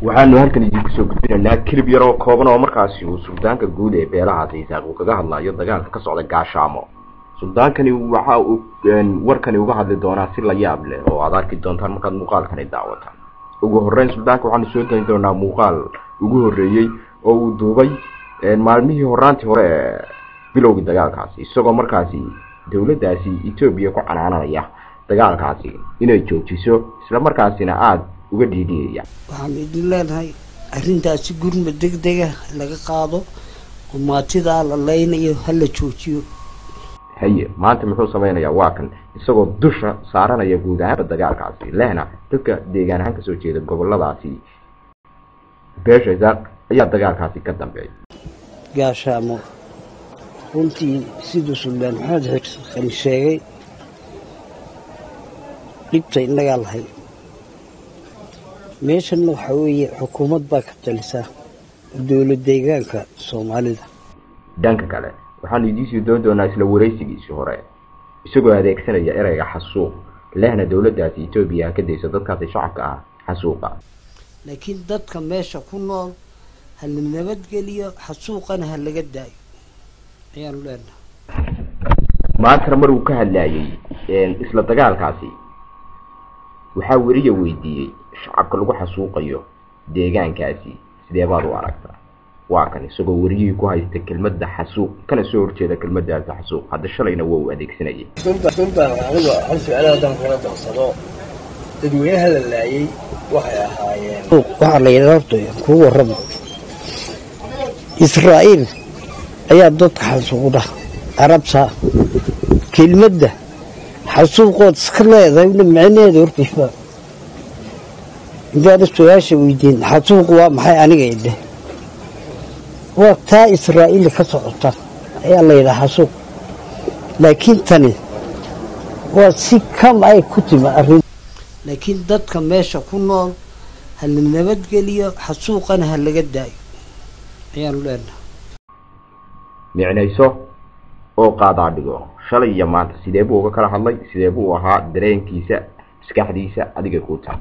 waxaanu halkan idinku soo gudbinaynaa kilib yar oo kooban oo markaasi uu suldaanka guud ee beelaha Isaaq uu kaga hadlayo dagaalka ka socda Gaashaamo. Suldaankani waxa uu warkani uga hadli doonaa si la yaab leh oo aad arki doontaan markaad muuqaalkani daawataan. ugu horreyn suldaanka waxaanu soo dayn doonaa muuqaal ugu horreeyay oo uu duubay maalmihii horaantii hore bilowgii dagaalkaasi isagoo markaasi dawladdaasi Itoobiya ku canaanaya dagaalkaasi inay joojiso isla markaasina aad uga dhiidiyaya. waxaan idin leenahay arrintaasi gurma degdeg ah laga qaado oo maatida la leynayo hala joojiyo. haye maanta muxuu sameeynaya waa kan isagoo dusha saaranaya guud ahaan dagaalkaasi lehna dadka deegaan ahaan ka soo jeeda goboladaasi beesha Isaaq ayaa dagaalkaasi ka dambeeyay. Gaashaamo runtii sidoo Suldaan Maxamed Xigsan sheegay dhibta inaga lahay meeshan waxa weeye xukuumad baa ka talisaa dawlad deegaanka Soomaalida. dhanka kale waxaan idin soo doonaa isla wareysigiisii hore isagoo adeegsanaya erayga xasuuq lehna dawladdaasi Itoobiya ka dayso dadkaasi shacabka ah xasuuqa. laakiin dadka meesha ku nool hal nabadgeliyo xasuuqana hal laga daayo ayaan leenahay. maanta mar uu ka hadlayay isla dagaalkaasi waxa wariye weydiiyay shacabka lagu xasuuqayo deegaankaasi sidee baad u aragtaa. waa kan isagoo wariyay ku haysta kelmadda xasuuq kana soo horjeeda kelmaddaas xasuuq hadda shalayna waa u adeegsanayay. sultaan aniga hal su'aaladan kula darsado dadweynaha la laayay waxay ahaayeen waxa la yiraahdo ku warramo Israa'iil ayaa dadka xasuuqda Arabta kelmadda xasuuqood iska leedahay macnaheedu warkiisa inta su'aasha weydiin xasuuq waa maxay aniga idhe وقتا إسرائيل كسرتا أي الله إذا حسوق لكن تاني وسي كم أي كتب أريد لكن ضد كم ماشى كنا هل النبات قليا حسوق أنا هل جداي يعني لنا معنيسو أو قاعد عدقو شلي يا مات سيدبو وكره الله سيدبو وها درين كيسة سكحديسة أديك كوتا